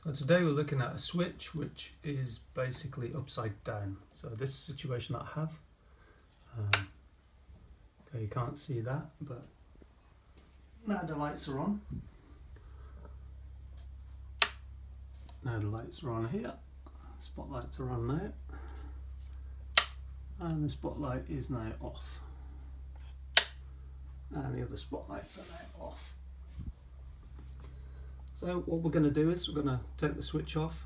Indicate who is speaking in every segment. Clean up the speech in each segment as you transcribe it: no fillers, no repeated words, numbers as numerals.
Speaker 1: So today we're looking at a switch which is basically upside down. So this is the situation that I have. Okay, you can't see that, but now the lights are on. Now the lights are on here. Spotlights are on now. And the spotlight is now off. And the other spotlights are now off. So what we're going to do is we're going to take the switch off,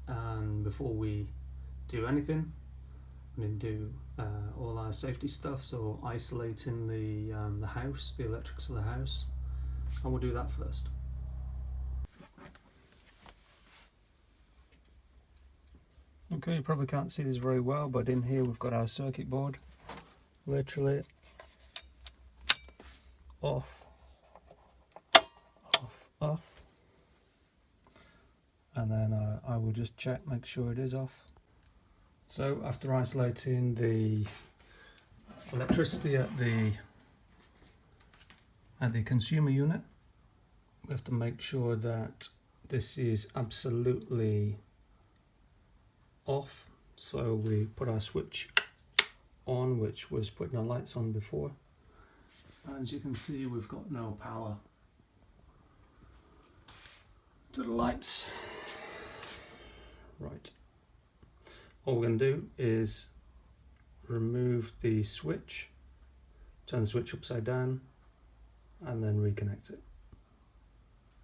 Speaker 1: and before we do anything, we're going to do all our safety stuff, so isolating the house, the electrics of the house, and we'll do that first. Okay, you probably can't see this very well, but in here we've got our circuit board, literally off, off, off. And then I will just check, make sure it is off. So after isolating the electricity at the consumer unit, we have to make sure that this is absolutely off. So we put our switch on, which was putting our lights on before. As you can see, we've got no power to the lights. Right, all we're going to do is remove the switch, turn the switch upside down, and then reconnect it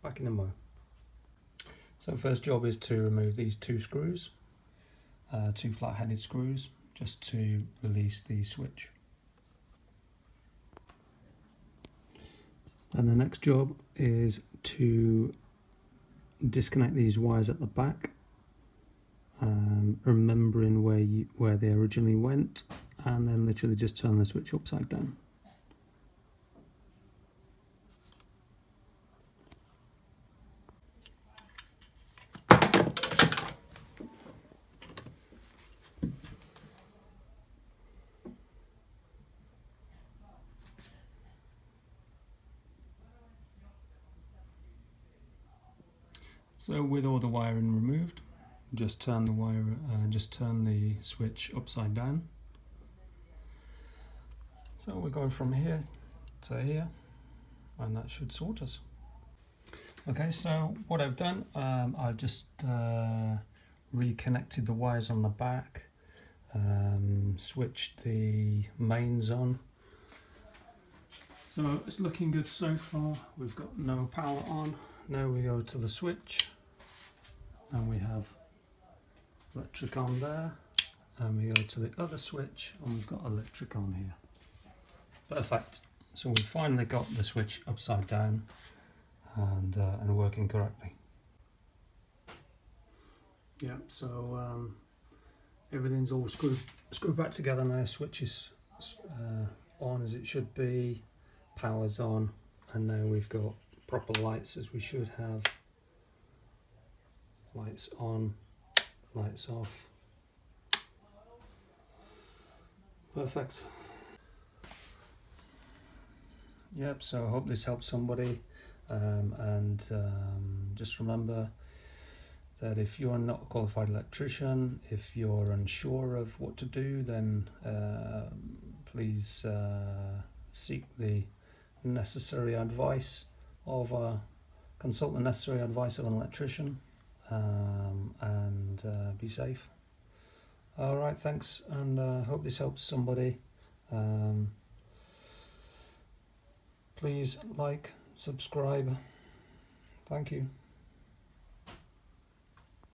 Speaker 1: back in a mo. So first job is to remove these two screws, two flat-headed screws, just to release the switch. And the next job is to disconnect these wires at the back, remembering where they originally went, and then literally just turn the switch upside down. So with all the wiring removed, just turn the switch upside down. So we're going from here to here, and that should sort us. Okay, so what I've done, I've just reconnected the wires on the back, switched the mains on. So it's looking good so far. We've got no power on. Now we go to the switch, and we have electric on there, and we go to the other switch, and we've got electric on here. Perfect. So we finally got the switch upside down and working correctly. Yeah, so everything's all screwed back together now. Switch is on as it should be, power's on, and now we've got proper lights as we should have. Lights on, lights off. Perfect. Yep, so I hope this helps somebody, and just remember that if you're not a qualified electrician, if you're unsure of what to do, then please seek the necessary advice of consult the necessary advice of an electrician, and be safe. Alright, thanks, and hope this helps somebody. Please like, subscribe. Thank you.